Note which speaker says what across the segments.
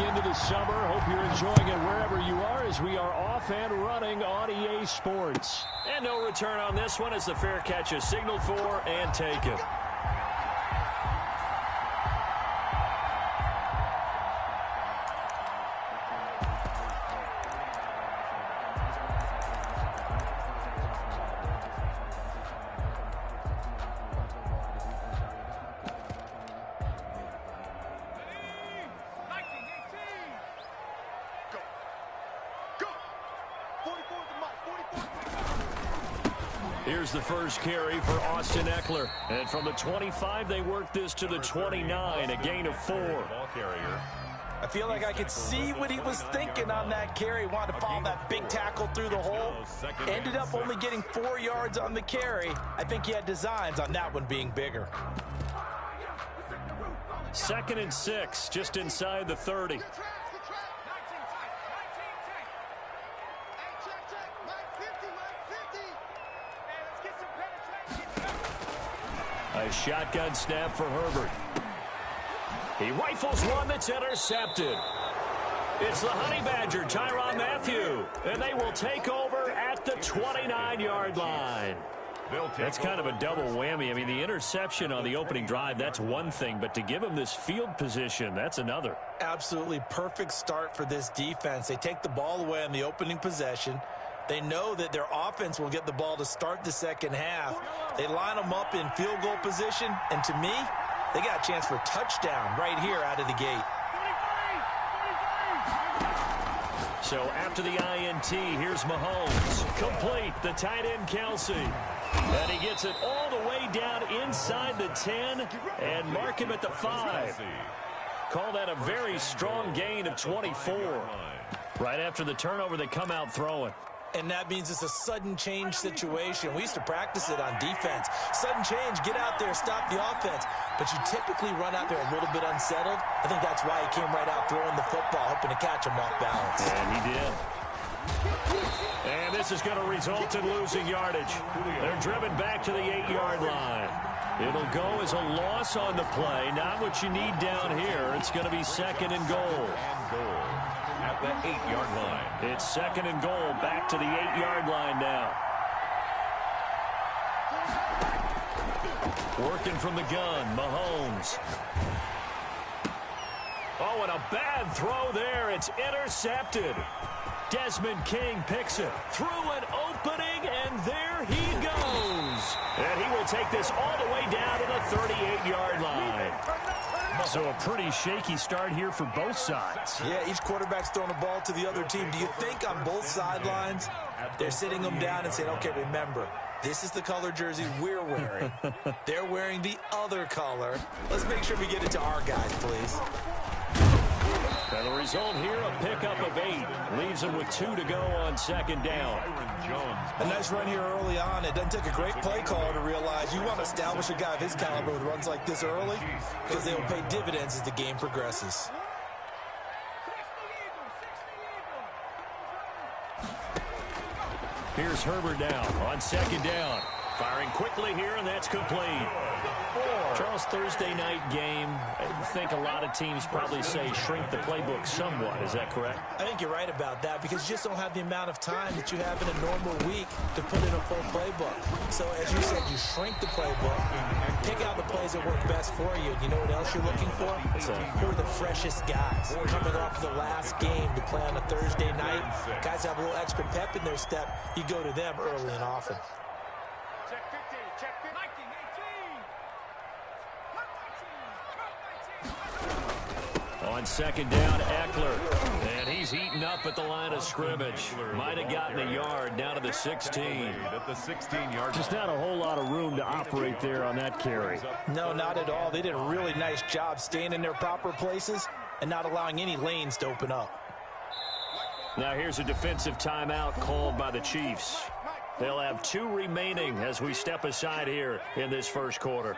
Speaker 1: into the summer. Hope you're enjoying it wherever you are as we are off and running on EA Sports.
Speaker 2: And no return on this one as the fair catch is signaled for and taken.
Speaker 1: Here's the first carry for Austin Eckler. And from the 25, they work this to the 29, a gain of 4.
Speaker 3: Ball carrier.
Speaker 4: I feel like I could see what he was thinking on that carry. Wanted to follow that big tackle through the hole. Ended up only getting 4 yards on the carry. I think he had designs on that one being bigger.
Speaker 1: 2nd and 6, just inside the 30. A shotgun snap for Herbert. He rifles one that's intercepted. It's the Honey Badger, Tyrann Mathieu, and they will take over at the 29-yard line. That's kind of a double whammy. I mean, the interception on the opening drive, that's one thing, but to give him this field position, that's another.
Speaker 4: Absolutely perfect start for this defense. They take the ball away on the opening possession. They know that their offense will get the ball to start the second half. They line them up in field goal position, and to me, they got a chance for a touchdown right here out of the gate.
Speaker 1: So after the INT, here's Mahomes. Complete, the tight end Kelsey. And he gets it all the way down inside the 10 and mark him at the 5. Call that a very strong gain of 24. Right after the turnover, they come out throwing.
Speaker 4: And that means it's a sudden change situation. We used to practice it on defense. Sudden change, get out there, stop the offense. But you typically run out there a little bit unsettled. I think that's why he came right out throwing the football, hoping to catch him off balance.
Speaker 1: And he did. And this is going to result in losing yardage. They're driven back to the 8-yard line. It'll go as a loss on the play. Not what you need down here. It's going to be 2nd and goal.
Speaker 3: At the 8-yard line.
Speaker 1: It's 2nd and goal, back to the 8-yard line now. Working from the gun, Mahomes. Oh, and a bad throw there. It's intercepted. Desmond King picks it through an opening, and there he goes. And he will take this all the way down to the 38-yard line. So a pretty shaky start here for both sides.
Speaker 4: Yeah, each quarterback's throwing the ball to the other team. Do you think on both sidelines they're sitting them down and saying, okay, remember, this is the color jersey we're wearing. They're wearing the other color. Let's make sure we get it to our guys, please.
Speaker 1: And the result here, a pickup of 8. Leaves them with 2 to go on 2nd down.
Speaker 4: A nice run here early on. It doesn't take a great play caller to realize you want to establish a guy of his caliber with runs like this early because they will pay dividends as the game progresses.
Speaker 1: Here's Herbert now on 2nd down. Firing quickly here, and that's complete. Charles, Thursday night game, I think a lot of teams probably say shrink the playbook somewhat. Is that correct?
Speaker 4: I think you're right about that because you just don't have the amount of time that you have in a normal week to put in a full playbook. So as you said, you shrink the playbook, pick out the plays that work best for you. You know what else you're looking for? Who are the freshest guys coming off the last game to play on a Thursday night? Guys have a little extra pep in their step. You go to them early and often.
Speaker 1: On 2nd down, Eckler. And he's eaten up at the line of scrimmage. Might have gotten a yard down to the 16.
Speaker 3: At the 16-yard.
Speaker 1: Just not a whole lot of room to operate there on that carry.
Speaker 4: No, not at all. They did a really nice job staying in their proper places and not allowing any lanes to open up.
Speaker 1: Now here's a defensive timeout called by the Chiefs. They'll have 2 remaining as we step aside here in this first quarter.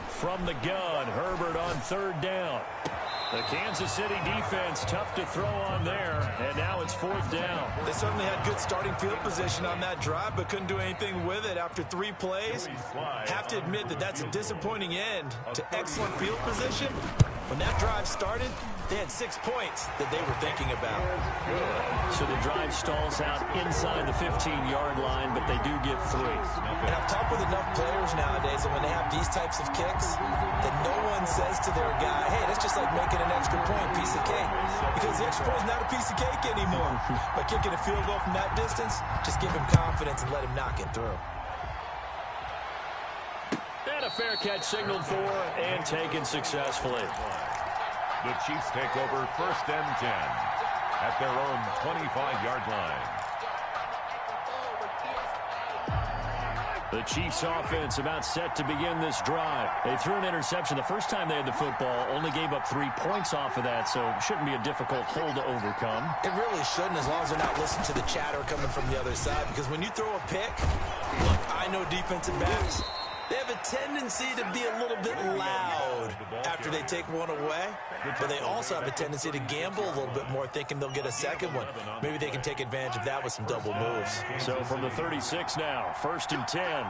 Speaker 1: From the gun, Herbert on 3rd down. The Kansas City defense tough to throw on there, and now it's 4th down.
Speaker 4: They certainly had good starting field position on that drive, but couldn't do anything with it after 3 plays. Have to admit that that's a disappointing end to excellent field position. When that drive started, they had 6 points that they were thinking about.
Speaker 1: So the drive stalls out inside the 15-yard line, but they do get 3.
Speaker 4: And I've talked with enough players nowadays that when they have these types of kicks, that no one says to their guy, hey, that's just like making an extra point, piece of cake. Because the extra point is not a piece of cake anymore. By kicking a field goal from that distance, just give him confidence and let him knock it through.
Speaker 1: And a fair catch signaled for and taken successfully.
Speaker 3: The Chiefs take over 1st and 10 at their own 25-yard line.
Speaker 1: The Chiefs offense about set to begin this drive. They threw an interception the first time they had the football, only gave up 3 points off of that, so it shouldn't be a difficult hole to overcome.
Speaker 4: It really shouldn't, as long as they're not listening to the chatter coming from the other side, because when you throw a pick, look, I know defensive backs, they have a tendency to be a little bit loud after they take one away, but they also have a tendency to gamble a little bit more, thinking they'll get a second one. Maybe they can take advantage of that with some double moves.
Speaker 1: So from the 36 now, 1st and 10.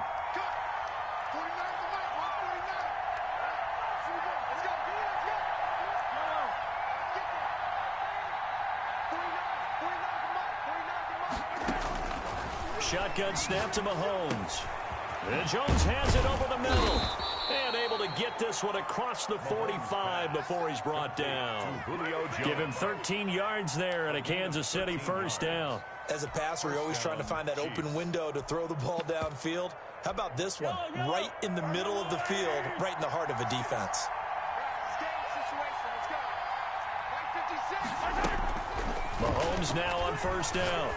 Speaker 1: Shotgun snap to Mahomes. And Jones has it over the middle. And able to get this one across the 45 before he's brought down. Give him 13 yards there and a Kansas City 1st down.
Speaker 4: As a passer, you're always trying to find that open window to throw the ball downfield. How about this one? Right in the middle of the field, right in the heart of a defense.
Speaker 1: Mahomes now on 1st down.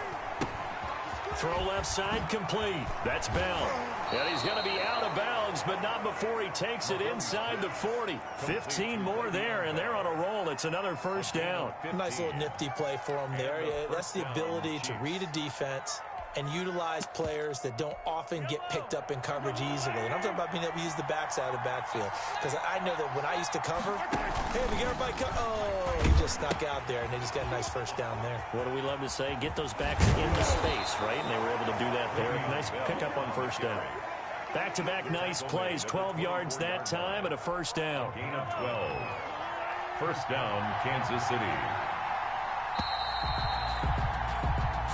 Speaker 1: Throw left side complete. That's Bell. And he's going to be out of bounds, but not before he takes it inside the 40. 15 more there, and they're on a roll. It's another 1st down.
Speaker 4: Nice little nifty play for him there. Yeah, that's the ability to read a defense and utilize players that don't often get picked up in coverage easily. And I'm talking about being able to use the backside of the backfield. Because I know that when I used to cover, hey, we get everybody oh, he just snuck out there, and they just got a nice 1st down there.
Speaker 1: What do we love to say? Get those backs into space, right? And they were able to do that there. Nice pickup on 1st down. Back-to-back nice plays. 12 yards that time and a 1st down.
Speaker 3: Gain of 12. 1st down, Kansas City.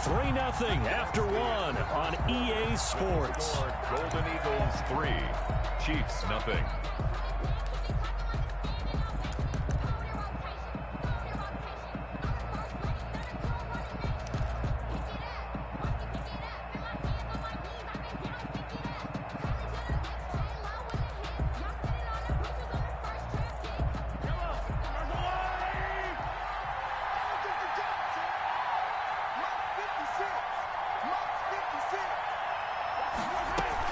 Speaker 1: 3-0 after 1 on EA Sports.
Speaker 3: Golden Eagles 3, Chiefs nothing.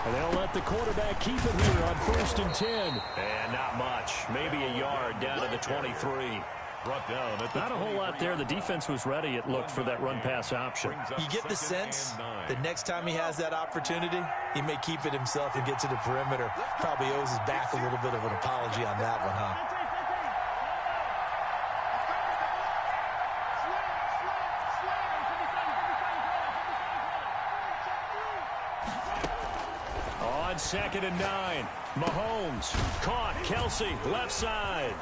Speaker 1: They'll let the quarterback keep it here on 1st and 10. And not much. Maybe a yard down to the 23.
Speaker 3: Brought down at the
Speaker 1: Not a whole lot there. The defense was ready, it looked, for that run-pass option.
Speaker 4: You get the sense that next time he has that opportunity, he may keep it himself and get to the perimeter. Probably owes his back a little bit of an apology on that one, huh?
Speaker 1: On 2nd and 9, Mahomes caught. Kelsey left side.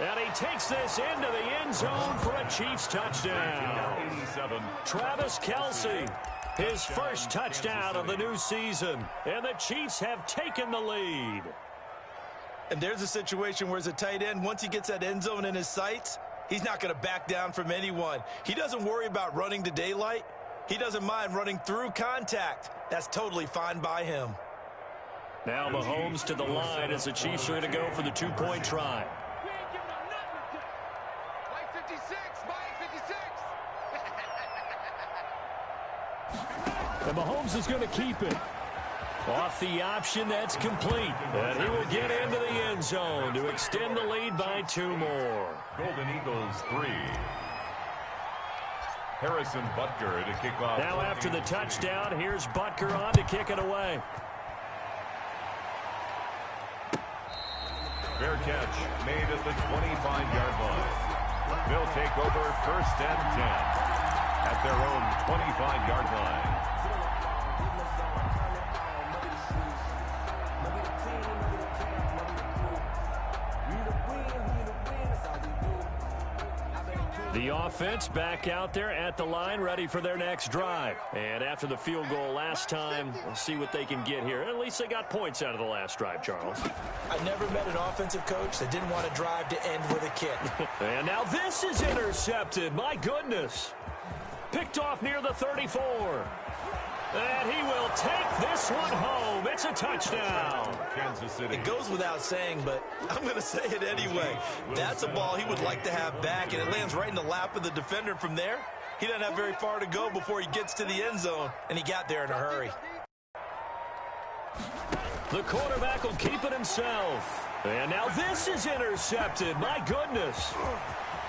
Speaker 1: And he takes this into the end zone for a Chiefs touchdown.
Speaker 3: 87.
Speaker 1: Travis Kelsey, his 1st touchdown of the new season. And the Chiefs have taken the lead.
Speaker 4: And there's a situation where as a tight end, once he gets that end zone in his sights, he's not going to back down from anyone. He doesn't worry about running to daylight. He doesn't mind running through contact. That's totally fine by him.
Speaker 1: Now Mahomes to the line as the Chiefs are going to go for the 2-point try. And Mahomes is going to keep it. Off the option, that's complete. And he will get into the end zone to extend the lead by 2 more.
Speaker 3: Golden Eagles 3. Harrison Butker to kick off.
Speaker 1: Now after the touchdown, here's Butker on to kick it away.
Speaker 3: Fair catch made at the 25-yard line. They'll take over 1st and 10. at their own 25-yard line.
Speaker 1: The offense back out there at the line, ready for their next drive. And after the field goal last time, we'll see what they can get here. At least they got points out of the last drive, Charles.
Speaker 4: I never met an offensive coach that didn't want to drive to end with a kick.
Speaker 1: And now this is intercepted. My goodness. Picked off near the 34. And he will take this one home. It's a touchdown.
Speaker 3: Kansas City.
Speaker 4: It goes without saying, but I'm going to say it anyway. That's a ball he would like to have back, and it lands right in the lap of the defender from there. He doesn't have very far to go before he gets to the end zone, and he got there in a hurry.
Speaker 1: The quarterback will keep it himself. And now this is intercepted. My goodness.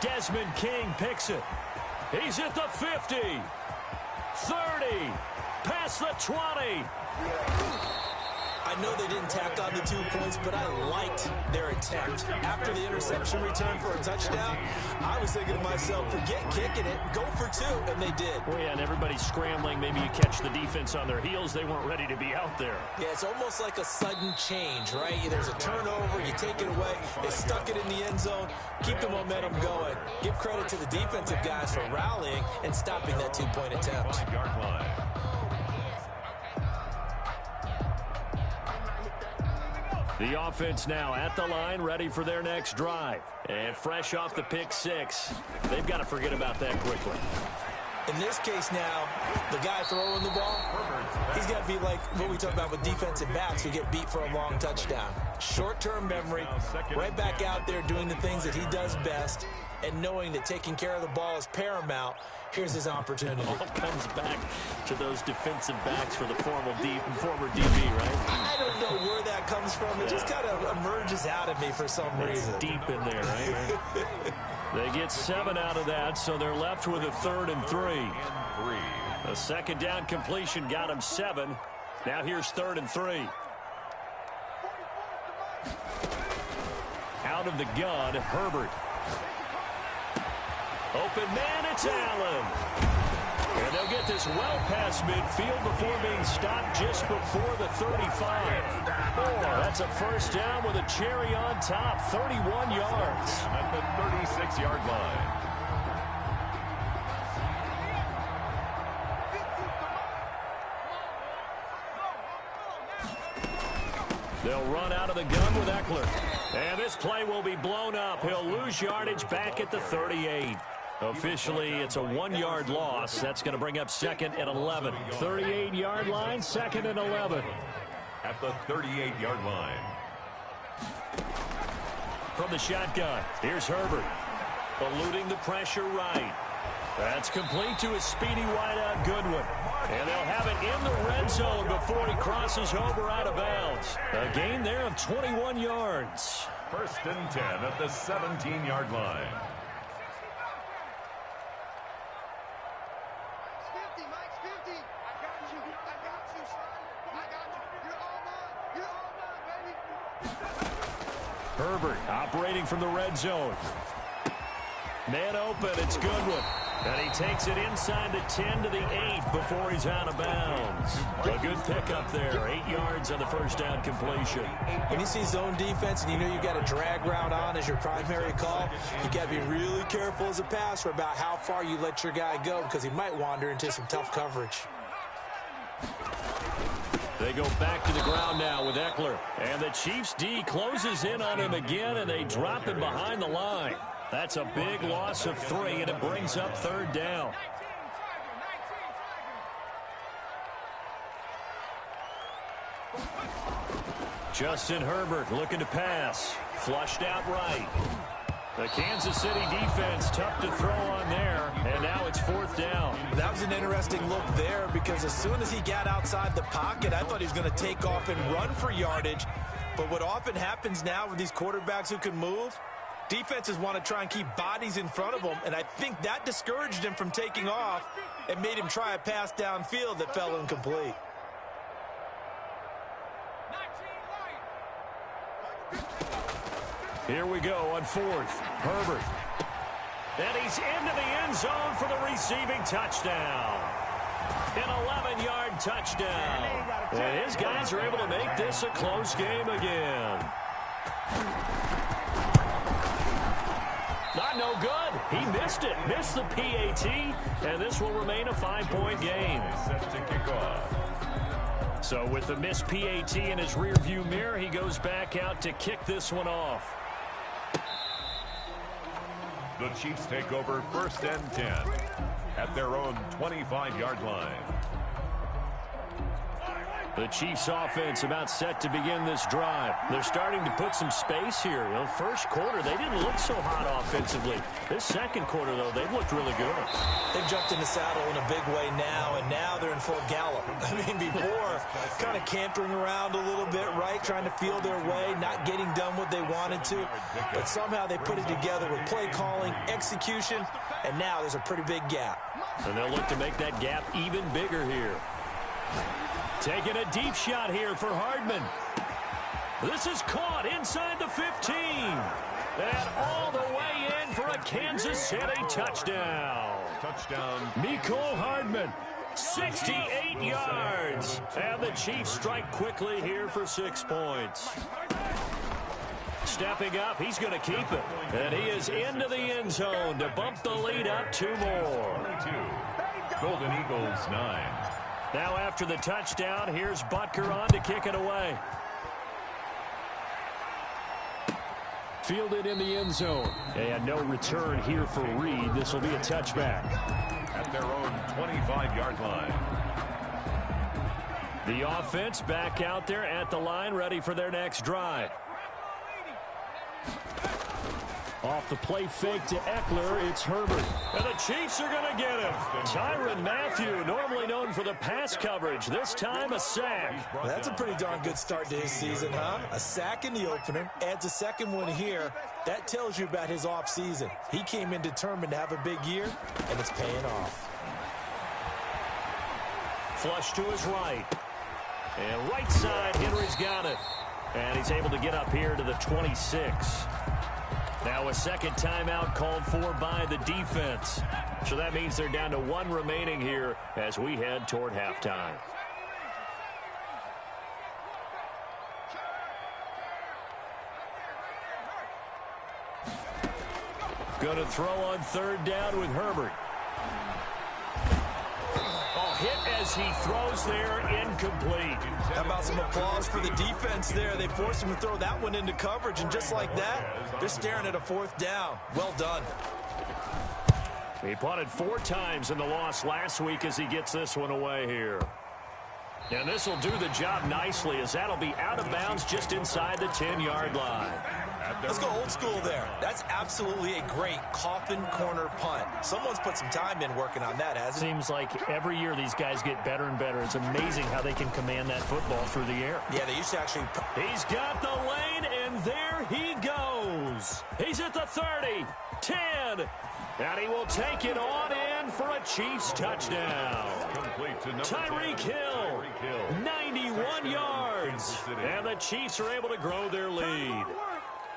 Speaker 1: Desmond King picks it. He's at the 50. 30. Past the 20.
Speaker 4: I know they didn't tack on the 2 points, but I liked their attempt. After the interception return for a touchdown, I was thinking to myself, forget kicking it, go for 2, and they did.
Speaker 1: Well, yeah, and everybody's scrambling. Maybe you catch the defense on their heels. They weren't ready to be out there.
Speaker 4: Yeah, it's almost like a sudden change, right? There's a turnover, you take it away, they stuck it in the end zone, keep the momentum going. Give credit to the defensive guys for rallying and stopping that 2-point attempt.
Speaker 3: 5-yard line.
Speaker 1: The offense now at the line, ready for their next drive. And fresh off the pick 6, they've got to forget about that quickly.
Speaker 4: In this case now, the guy throwing the ball, he's got to be like what we talk about with defensive backs who get beat for a long touchdown. Short-term memory, right back out there doing the things that he does best, and knowing that taking care of the ball is paramount. Here's his opportunity.
Speaker 1: It all comes back to those defensive backs for the former DB, right?
Speaker 4: I don't know where that comes from. It just kind of emerges out of me for some reason.
Speaker 1: Deep in there, right? They get 7 out of that, so they're left with a 3rd and 3. A second down completion got him 7. Now here's 3rd and 3. Out of the gun, Herbert. Open man, it's Allen. And they'll get this well past midfield before being stopped just before the 35. That's a first down with a cherry on top, 31 yards.
Speaker 3: At the 36-yard line.
Speaker 1: They'll run out of the gun with Eckler. And this play will be blown up. He'll lose yardage back at the 38. Officially, it's a 1-yard loss. That's going to bring up 2nd and 11. 38-yard line, 2nd and 11.
Speaker 3: At the 38-yard line.
Speaker 1: From the shotgun, here's Herbert. Eluding the pressure right. That's complete to his speedy wideout Goodwin. And they'll have it in the red zone before he crosses over out of bounds. A gain there of 21 yards.
Speaker 3: 1st and 10 at the 17-yard line.
Speaker 1: Herbert operating from the red zone. Man open, it's Goodwin. And he takes it inside the 10 to the 8 before he's out of bounds. A good pickup there. 8 yards on the first down completion.
Speaker 4: When you see zone defense and you know you've got a drag route on as your primary call, you got to be really careful as a passer about how far you let your guy go because he might wander into some tough coverage.
Speaker 1: They go back to the ground now with Eckler. And the Chiefs D closes in on him again, and they drop him behind the line. That's a big loss of 3, and it brings up 3rd down. Justin Herbert looking to pass. Flushed out right. The Kansas City defense tough to throw on there, and now it's 4th down.
Speaker 4: That was an interesting look there because as soon as he got outside the pocket, I thought he was going to take off and run for yardage. But what often happens now with these quarterbacks who can move, defenses want to try and keep bodies in front of them, and I think that discouraged him from taking off and made him try a pass downfield that fell incomplete.
Speaker 1: Here we go on 4th. Herbert. And he's into the end zone for the receiving touchdown. An 11-yard touchdown. And his guys are able to make this a close game again. Not no good. He missed it. Missed the PAT. And this will remain a 5-point game.
Speaker 3: Set to kick off.
Speaker 1: So with the missed PAT in his rearview mirror, he goes back out to kick this one off.
Speaker 3: The Chiefs take over 1st and 10 at their own 25-yard line.
Speaker 1: The Chiefs offense about set to begin this drive. They're starting to put some space here. You know, first quarter, they didn't look so hot offensively. This second quarter, though, they've looked really good.
Speaker 4: They've jumped in the saddle in a big way now, and now they're in full gallop. I mean, before, kind of cantering around a little bit, right, trying to feel their way, not getting done what they wanted to. But somehow they put it together with play calling, execution, and now there's a pretty big gap.
Speaker 1: And they'll look to make that gap even bigger here. Taking a deep shot here for Hardman. This is caught inside the 15. And all the way in for a Kansas City touchdown.
Speaker 3: Touchdown.
Speaker 1: Mecole Hardman, 68 yards. And the Chiefs strike quickly here for 6 points. Stepping up, he's going to keep it. And he is into the end zone to bump the lead up 2 more.
Speaker 3: 22. Golden Eagles 9.
Speaker 1: Now after the touchdown, here's Butker on to kick it away. Fielded in the end zone. And no return here for Reed. This will be a touchback.
Speaker 3: At their own 25-yard line.
Speaker 1: The offense back out there at the line, ready for their next drive. Off the play fake to Eckler, it's Herbert. And the Chiefs are going to get him. Tyrann Mathieu, normally known for the pass coverage. This time a sack.
Speaker 4: Well, that's a pretty darn good start to his season, huh? A sack in the opener, adds a second one here. That tells you about his offseason. He came in determined to have a big year, and it's paying off.
Speaker 1: Flush to his right. And right side, Henry's got it. And he's able to get up here to the 26. Now a second timeout called for by the defense. So that means they're down to 1 remaining here as we head toward halftime. Going to throw on 3rd down with Herbert. Hit as he throws there, incomplete.
Speaker 4: How about some applause for the defense there? They forced him to throw that one into coverage, and just like that, they're staring at a 4th down. Well done.
Speaker 1: He punted 4 times in the loss last week as he gets this one away here. And this will do the job nicely as that'll be out of bounds just inside the 10-yard line.
Speaker 4: Let's go old school there. That's absolutely a great coffin corner punt. Someone's put some time in working on that, hasn't it?
Speaker 1: Seems like every year these guys get better and better. It's amazing how they can command that football through the air.
Speaker 4: Yeah, they used to actually...
Speaker 1: He's got the lane, and there he goes. He's at the 30, 10, and he will take it on in for a Chiefs touchdown. Tyreek Hill, 91 yards, and the Chiefs are able to grow their lead.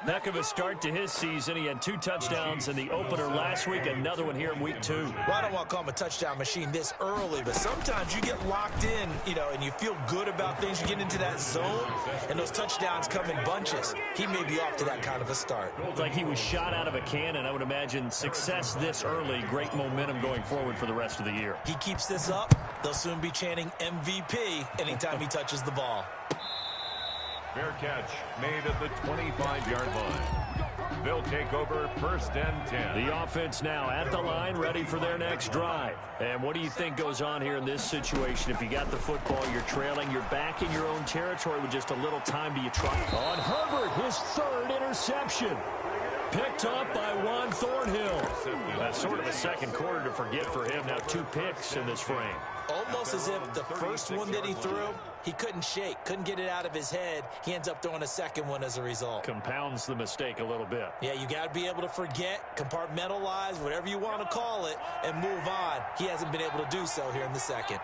Speaker 1: Heck of a start to his season. He had 2 touchdowns in the opener last week, another one here in week 2.
Speaker 4: Well, I don't want to call him a touchdown machine this early, but sometimes you get locked in, and you feel good about things. You get into that zone, and those touchdowns come in bunches. He may be off to that kind of a start.
Speaker 1: It's like he was shot out of a cannon. I would imagine success this early, great momentum going forward for the rest of the year.
Speaker 4: He keeps this up, they'll soon be chanting MVP anytime he touches the ball.
Speaker 3: Fair catch made at the 25-yard line. They'll take over 1st and 10.
Speaker 1: The offense now at the line, ready for their next drive. And what do you think goes on here in this situation? If you got the football, you're trailing, you're back in your own territory with just a little time. Do you try? On Herbert, his 3rd interception. Picked up by Juan Thornhill. That's sort of a second quarter to forget for him. Now 2 picks in this frame.
Speaker 4: Almost as if the first one that he threw, he couldn't shake, couldn't get it out of his head. He ends up throwing a second one as a result.
Speaker 1: Compounds the mistake a little bit.
Speaker 4: Yeah, you got to be able to forget, compartmentalize, whatever you want to call it, and move on. He hasn't been able to do so here in the second.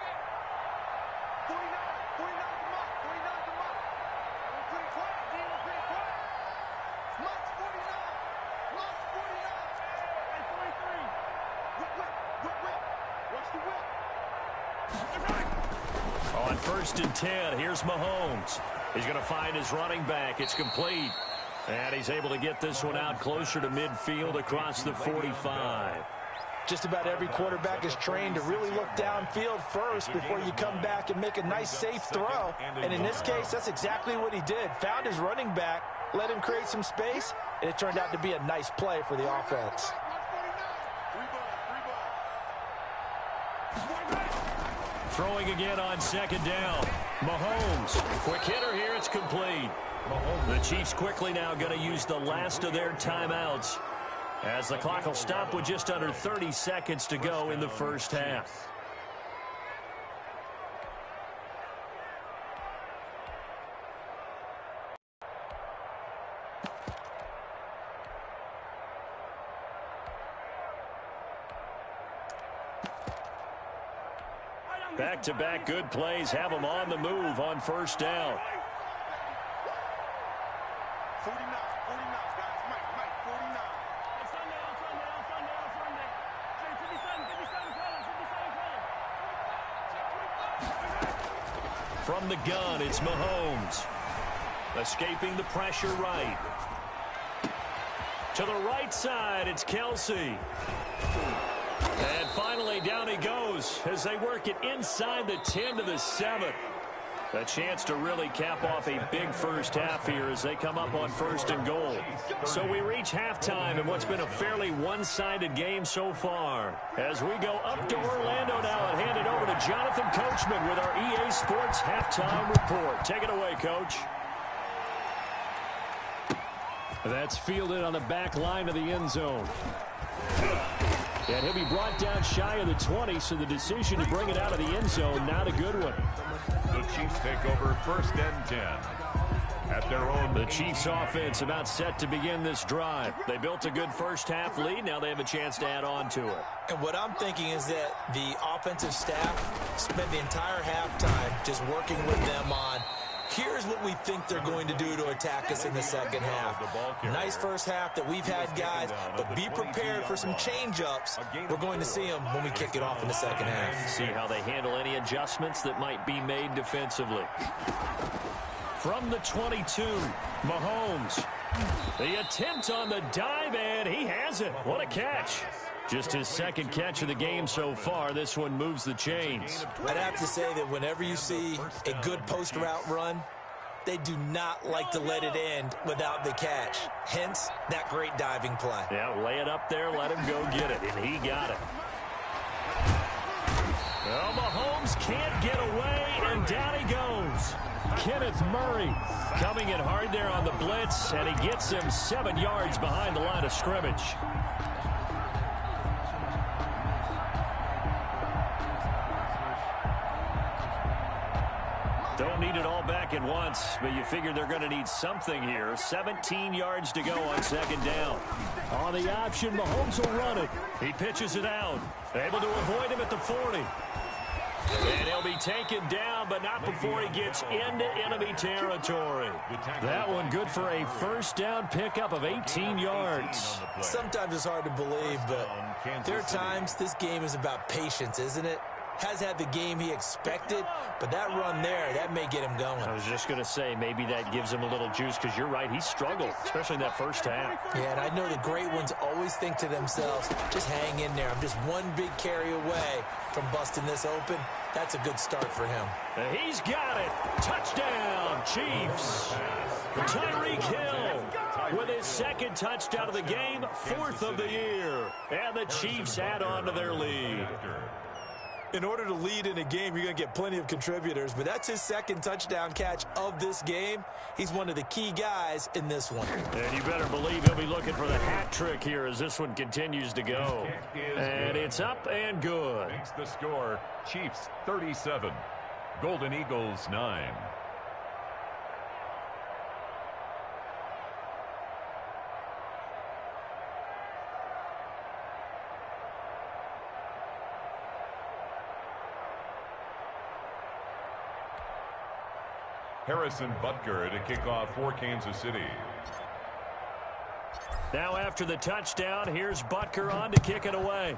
Speaker 1: On 1st and 10, here's Mahomes. He's going to find his running back. It's complete. And he's able to get this one out closer to midfield across the 45.
Speaker 4: Just about every quarterback is trained to really look downfield first before you come back and make a nice, safe throw. And in this case, that's exactly what he did. Found his running back, let him create some space, and it turned out to be a nice play for the offense.
Speaker 1: Throwing again on 2nd down. Mahomes. Quick hitter here. It's complete. The Chiefs quickly now going to use the last of their timeouts, as the clock will stop with just under 30 seconds to go in the first half. Back-to-back good plays have them on the move on 1st down. From the gun, it's Mahomes. Escaping the pressure right. To the right side, it's Kelsey. And finally, down he goes as they work it inside the 10 to the 7. A chance to really cap off a big first half here as they come up on 1st and goal. So we reach halftime in what's been a fairly one-sided game so far. As we go up to Orlando now and hand it over to Jonathan Coachman with our EA Sports Halftime Report. Take it away, Coach.
Speaker 2: That's fielded on the back line of the end zone. And he'll be brought down shy of the 20, so the decision to bring it out of the end zone, not a good one.
Speaker 3: The Chiefs take over 1st and 10 at their own.
Speaker 1: The Chiefs offense about set to begin this drive. They built a good first half lead. Now they have a chance to add on to it.
Speaker 4: And what I'm thinking is that the offensive staff spent the entire halftime just working with them on, here's what we think they're going to do to attack us in the second half. Nice first half that we've had, guys, but be prepared for some change-ups. We're going to see them when we kick it off in the second half.
Speaker 1: See how they handle any adjustments that might be made defensively. From the 22, Mahomes. The attempt on the dive, and he has it. What a catch. Just his 2nd catch of the game so far. This one moves the chains.
Speaker 4: I'd have to say that whenever you see a good post route run, they do not like to let it end without the catch. Hence, that great diving play.
Speaker 1: Yeah, lay it up there, let him go get it, and he got it. Well, Mahomes can't get away, and down he goes. Kenneth Murray coming in hard there on the blitz, and he gets him 7 yards behind the line of scrimmage. Don't need it all back at once, but you figure they're going to need something here. 17 yards to go on 2nd down. On the option, Mahomes will run it. He pitches it out. Able to avoid him at the 40. And he'll be taken down, but not before he gets into enemy territory. That one good for a 1st down pickup of 18 yards.
Speaker 4: Sometimes it's hard to believe, but there are times this game is about patience, isn't it? Has had the game he expected, but that run there, that may get him going.
Speaker 1: I was just going to say, maybe that gives him a little juice, because you're right, he struggled, especially in that first half.
Speaker 4: Yeah, and I know the great ones always think to themselves, just hang in there. I'm just one big carry away from busting this open. That's a good start for him.
Speaker 1: And he's got it. Touchdown, Chiefs. Tyreek Hill with his 2nd touchdown of the game, 4th of the year. And the Chiefs add on to their lead.
Speaker 4: In order to lead in a game, you're going to get plenty of contributors, but that's his 2nd touchdown catch of this game. He's one of the key guys in this one.
Speaker 1: And you better believe he'll be looking for the hat trick here as this one continues to go. And it's up and good.
Speaker 3: Makes the score, Chiefs 37, Golden Eagles 9. Harrison Butker to kick off for Kansas City.
Speaker 1: Now after the touchdown, here's Butker on to kick it away.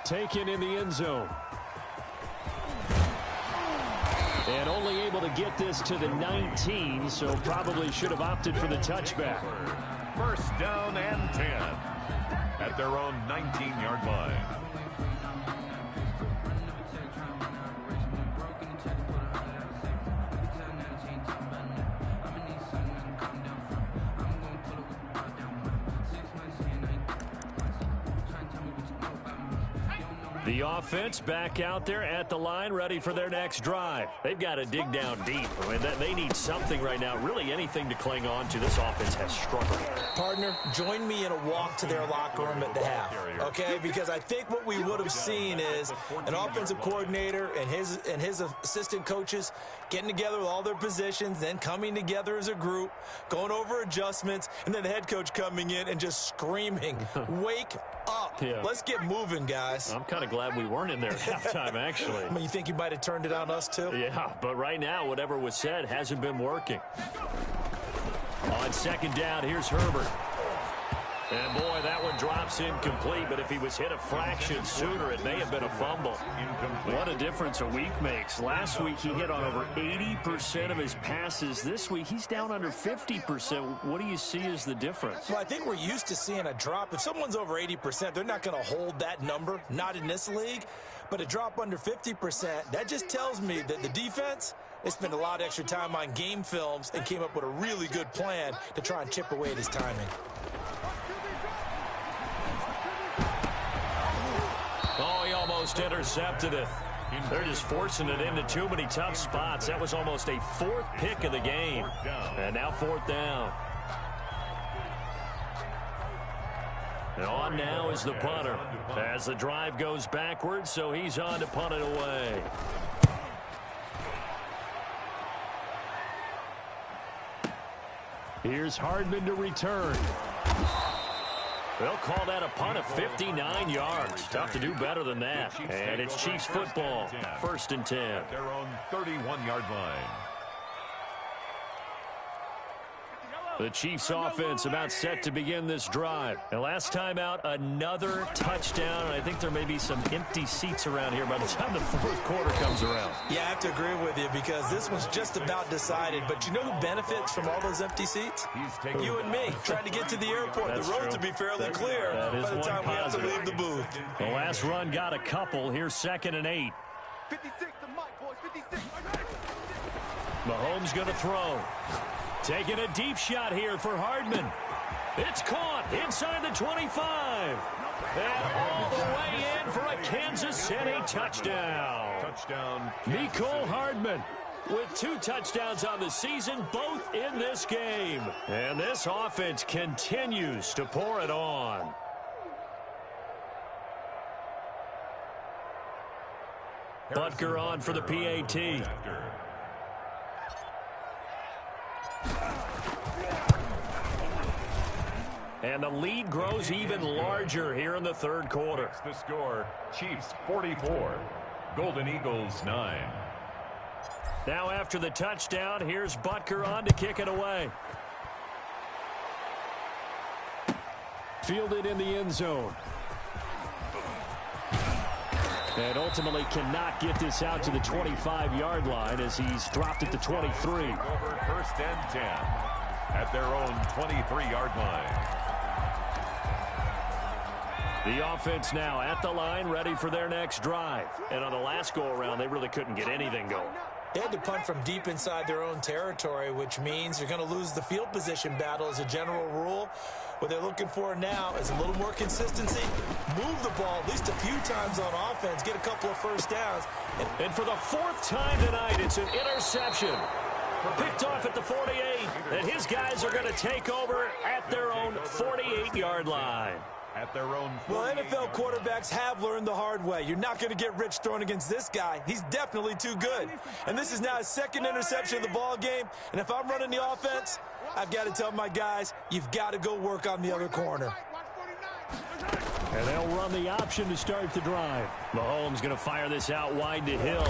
Speaker 2: taken in the end zone. And only able to get this to the 19, so probably should have opted for the touchback.
Speaker 3: First down and 10 at their own 19-yard line.
Speaker 1: The offense back out there at the line, ready for their next drive. They've got to dig down deep. I mean, they need something right now, really anything to cling on to. This offense has struggled.
Speaker 4: Partner, join me in a walk to their locker room at the half, okay? Because I think what we would have seen is an offensive coordinator and his assistant coaches getting together with all their positions, then coming together as a group, going over adjustments, and then the head coach coming in and just screaming, wake up.
Speaker 1: Yeah.
Speaker 4: Let's get moving, guys.
Speaker 1: I'm kind of glad we weren't in there at halftime, actually.
Speaker 4: I mean, you think you might have turned it on us, too?
Speaker 1: Yeah, but right now, whatever was said hasn't been working. On second down, here's Herbert. And, boy, that one drops incomplete, but if he was hit a fraction sooner, it may have been a fumble. What a difference a week makes. Last week, he hit on over 80% of his passes. This week, he's down under 50%. What do you see as the difference?
Speaker 4: Well, I think we're used to seeing a drop. If someone's over 80%, they're not going to hold that number, not in this league. But a drop under 50%, that just tells me that the defense, they spent a lot of extra time on game films and came up with a really good plan to try and chip away at his timing.
Speaker 1: Oh, he almost intercepted it. They're just forcing it into too many tough spots. That was almost a fourth pick of the game. And now fourth down. And on now is the punter as the drive goes backwards, so he's on to punt it away.
Speaker 2: Here's Hardman to return.
Speaker 1: They'll call that a punt of 59 yards. Tough to do better than that. And it's Chiefs football, first and 10.
Speaker 3: Their own 31-yard line.
Speaker 1: The Chiefs offense about set to begin this drive. And last time out, another touchdown. And I think there may be some empty seats around here by the time the fourth quarter comes around.
Speaker 4: Yeah, I have to agree with you because this was just about decided. But you know who benefits from all those empty seats? You and me, trying to get to the airport.
Speaker 1: That's
Speaker 4: the roads
Speaker 1: true.
Speaker 4: will be fairly clear by the time we have to leave the booth.
Speaker 1: The last run got a couple. Here's 2nd and 8.
Speaker 5: 56 to Mike, boys, 56.
Speaker 1: Mahomes going to throw. Taking a deep shot here for Hardman. It's caught inside the 25. And all the way in for a Kansas City touchdown.
Speaker 3: Touchdown.
Speaker 1: Mecole Hardman with 2 touchdowns on the season, both in this game. And this offense continues to pour it on. Butker on for the PAT. And the lead grows even larger here in the third quarter.
Speaker 3: The score, Chiefs 44, Golden Eagles 9.
Speaker 1: Now after the touchdown, here's Butker on to kick it away.
Speaker 2: Fielded in the end zone. And ultimately cannot get this out to the 25-yard line as he's dropped at the 23.
Speaker 3: Over first and 10 at their own 23-yard line.
Speaker 1: The offense now at the line, ready for their next drive. And on the last go-around, they really couldn't get anything going.
Speaker 4: They had to punt from deep inside their own territory, which means you're going to lose the field position battle as a general rule. What they're looking for now is a little more consistency, move the ball at least a few times on offense, get a couple of first downs.
Speaker 1: And for the 4th time tonight, it's an interception. Picked off at the 48, and his guys are going to take over at their own 48-yard line.
Speaker 3: At their own.
Speaker 4: Well, NFL quarterbacks have learned the hard way. You're not going to get rich throwing against this guy. He's definitely too good. And this is now his 2nd interception of the ball game. And if I'm running the offense, I've got to tell my guys, you've got to go work on the other corner.
Speaker 2: And they'll run the option to start the drive.
Speaker 1: Mahomes going to fire this out wide to Hill.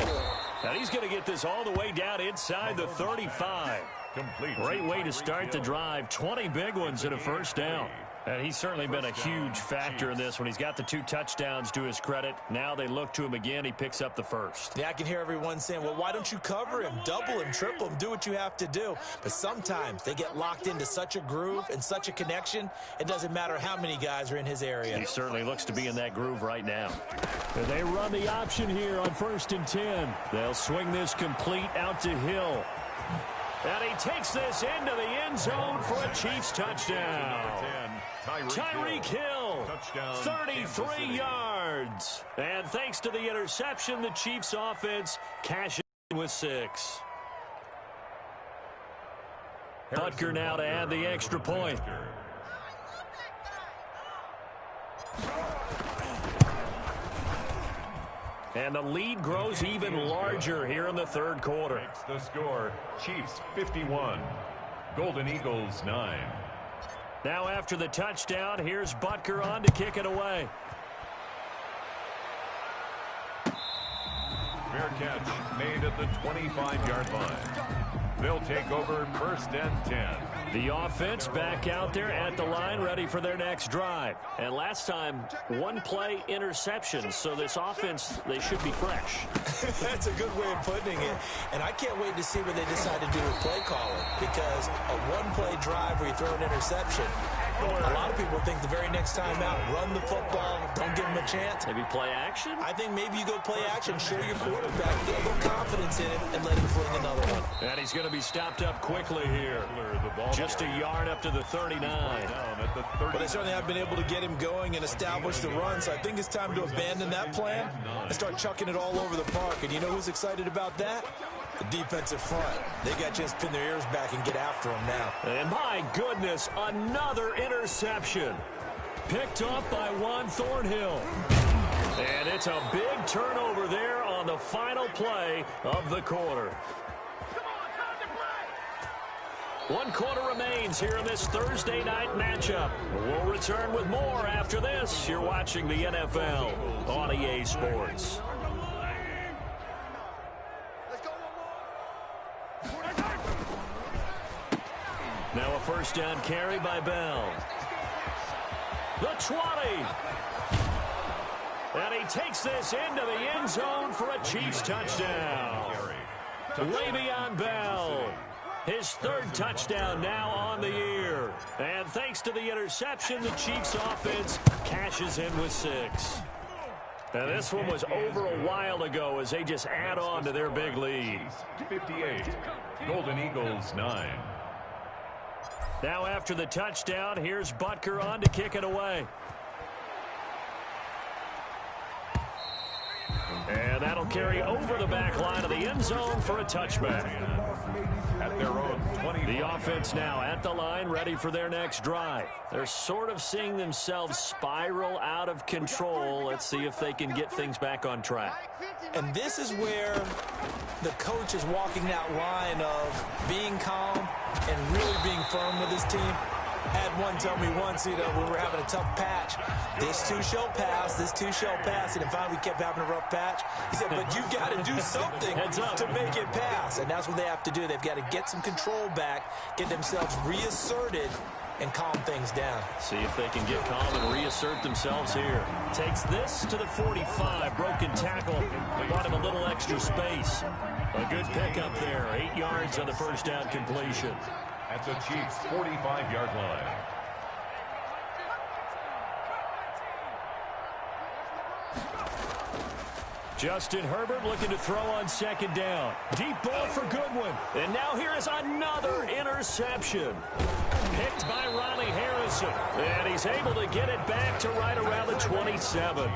Speaker 1: And he's going to get this all the way down inside the 35.
Speaker 3: Complete.
Speaker 1: Great way to start the drive. 20 big ones and a first down.
Speaker 2: And he's certainly been a huge factor in this when he's got the 2 touchdowns to his credit. Now they look to him again. He picks up the first.
Speaker 4: Yeah, I can hear everyone saying, well, why don't you cover him, double him, triple him, do what you have to do. But sometimes they get locked into such a groove and such a connection, it doesn't matter how many guys are in his area.
Speaker 2: He certainly looks to be in that groove right now. And they run the option here on 1st and 10. They'll swing this complete out to Hill. And he takes this into the end zone for a Chiefs touchdown. Tyreek Hill, 33 yards. And thanks to the interception, the Chiefs offense cashes with 6. Butker now to add the extra point. And the lead grows even larger here in the 3rd quarter.
Speaker 3: Makes the score, Chiefs 51, Golden Eagles 9.
Speaker 2: Now after the touchdown, here's Butker on to kick it away.
Speaker 3: Fair catch made at the 25-yard line. They'll take over 1st and 10.
Speaker 2: The offense back out there at the line, ready for their next drive. And last time, 1-play interception. So this offense, they should be fresh.
Speaker 4: That's a good way of putting it. And I can't wait to see what they decide to do with play calling. Because a 1-play drive where you throw an interception, a lot of people think the very next time out, run the football, don't give them a chance.
Speaker 2: Maybe play action?
Speaker 4: I think maybe you go play action, show your quarterback, get a little confidence in it, and let him fling another one.
Speaker 2: And he's going to be stopped up quickly here. Just a yard up to the 39.
Speaker 4: But they certainly have been able to get him going and establish the run, so I think it's time to abandon that plan and start chucking it all over the park. And you know who's excited about that? The defensive front. They got to just pin their ears back and get after him now.
Speaker 2: And my goodness, another interception. Picked up by Juan Thornhill. And it's a big turnover there on the final play of the quarter. 1 quarter remains here in this Thursday night matchup. We'll return with more after this. You're watching the NFL on EA Sports. Now a 1st down carry by Bell. The 20. And he takes this into the end zone for a Chiefs touchdown. Le'Veon Bell. His 3rd touchdown now on the year. And thanks to the interception, the Chiefs offense cashes in with 6. And this one was over a while ago as they just add on to their big lead.
Speaker 3: 58, Golden Eagles 9.
Speaker 2: Now after the touchdown, here's Butker on to kick it away. And that'll carry over the back line of the end zone for a touchback.
Speaker 3: At their own 20.
Speaker 2: The offense now at the line, ready for their next drive. They're sort of seeing themselves spiral out of control. Let's see if they can get things back on track.
Speaker 4: And this is where the coach is walking that line of being calm and really being firm with his team. Had one tell me once, we were having a tough patch. This too shall pass, this too shall pass. And finally we kept having a rough patch. He said, but you got to do something to make it pass. And that's what they have to do. They've got to get some control back, get themselves reasserted, and calm things down.
Speaker 2: See if they can get calm and reassert themselves here. Takes this to the 45. Broken tackle. Brought him a little extra space. A good pickup there. 8 yards on the 1st down completion.
Speaker 3: At the Chiefs' 45-yard line.
Speaker 2: Justin Herbert looking to throw on 2nd down. Deep ball for Goodwin. And now here is another interception. Picked by Ronnie Harrison. And he's able to get it back to right around the 27.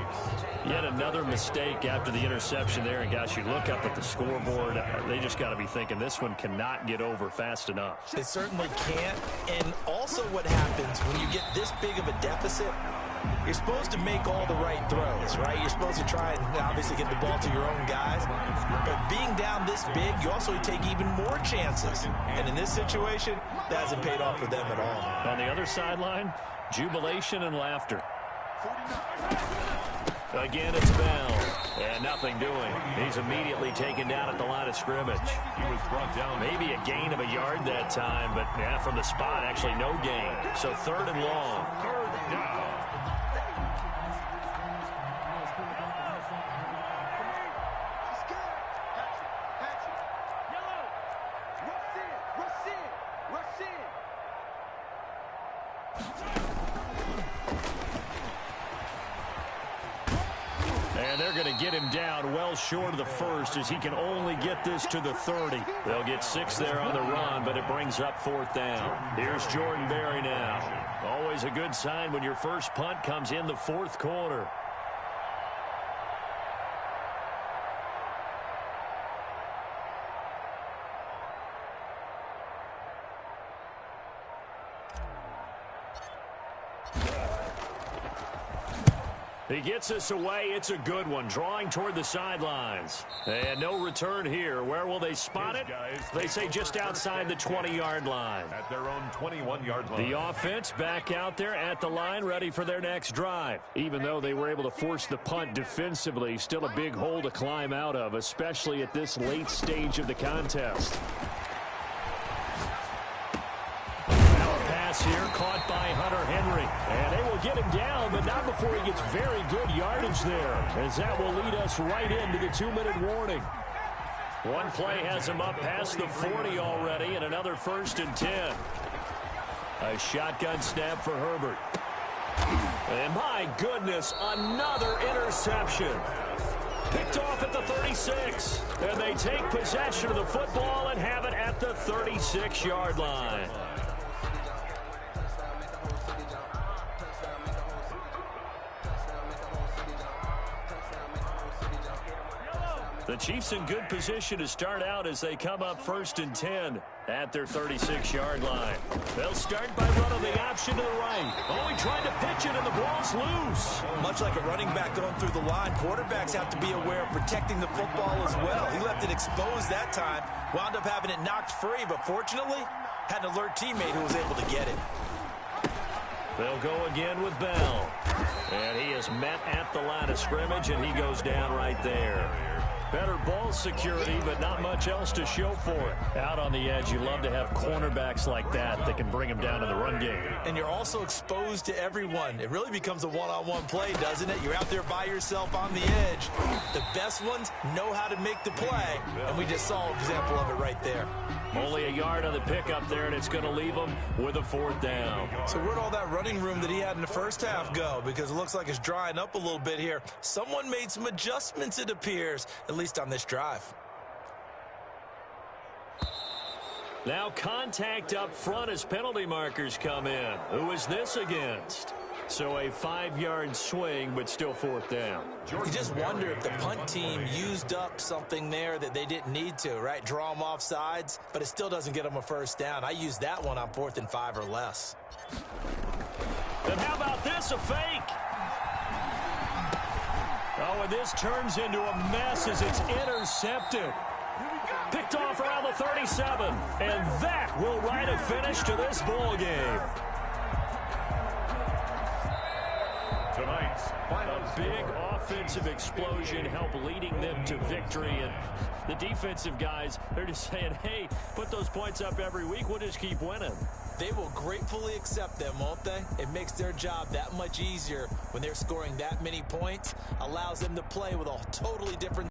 Speaker 2: Yet another mistake after the interception there. And, gosh, you look up at the scoreboard. They just got to be thinking this one cannot get over fast enough.
Speaker 4: It certainly can't. And also what happens when you get this big of a deficit, you're supposed to make all the right throws, right? You're supposed to try and obviously get the ball to your own guys. But being down this big, you also take even more chances. And in this situation, that hasn't paid off for them at all.
Speaker 2: On the other sideline, jubilation and laughter. Again, it's Bell. And nothing doing. He's immediately taken down at the line of scrimmage.
Speaker 3: He was brought down.
Speaker 2: Maybe a gain of a yard that time, but yeah, from the spot, actually no gain. So 3rd and long.
Speaker 3: down.
Speaker 2: And they're going to get him down well short of the first as he can only get this to the 30. They'll get 6 there on the run, but it brings up 4th down. Here's Jordan Berry now. Always a good sign when your first punt comes in the 4th quarter. He gets us away. It's a good one. Drawing toward the sidelines. And no return here. Where will they spot it? They say just outside the 20-yard line.
Speaker 3: At their own 21-yard line.
Speaker 2: The offense back out there at the line, ready for their next drive. Even though they were able to force the punt defensively, still a big hole to climb out of, especially at this late stage of the contest. Here caught by Hunter Henry, and they will get him down, but not before he gets very good yardage there, as that will lead us right into the 2-minute warning. One play has him up past the 40 already, and another 1st and 10. A shotgun snap for Herbert, and my goodness, another interception. Picked off at the 36, and they take possession of the football and have it at the 36-yard line. The Chiefs in good position to start out as they come up 1st and 10 at their 36-yard line. They'll start by running the option to the right. Oh, he tried to pitch it, and the ball's loose.
Speaker 4: Much like a running back going through the line, quarterbacks have to be aware of protecting the football as well. He left it exposed that time, wound up having it knocked free, but fortunately, had an alert teammate who was able to get it.
Speaker 2: They'll go again with Bell. And he is met at the line of scrimmage, and he goes down right there. Better ball security, but not much else to show for it. Out on the edge, you love to have cornerbacks like that can bring him down in the run game.
Speaker 4: And you're also exposed to everyone. It really becomes a one-on-one play, doesn't it? You're out there by yourself on the edge. The best ones know how to make the play, and we just saw an example of it right there.
Speaker 2: Only a yard on the pickup there, and it's going to leave him with a 4th down.
Speaker 4: So where'd all that running room that he had in the first half go? Because it looks like it's drying up a little bit here. Someone made some adjustments, it appears, at least on this drive.
Speaker 2: Now contact up front as penalty markers come in. Who is this against? So a 5-yard swing, but still 4th down.
Speaker 4: You just wonder if the punt team used up something there that they didn't need to, right? Draw them off sides, but it still doesn't get them a 1st down. I used that one on 4th and 5 or less.
Speaker 2: And how about this, a fake? Oh, and this turns into a mess as it's intercepted. Picked off around the 37, and that will write a finish to this ball game.
Speaker 3: Tonight's final
Speaker 2: A big offensive explosion helped leading them to victory, and the defensive guys, they're just saying, hey, put those points up every week, we'll just keep winning.
Speaker 4: They will gratefully accept them, won't they? It makes their job that much easier when they're scoring that many points, allows them to play with a totally different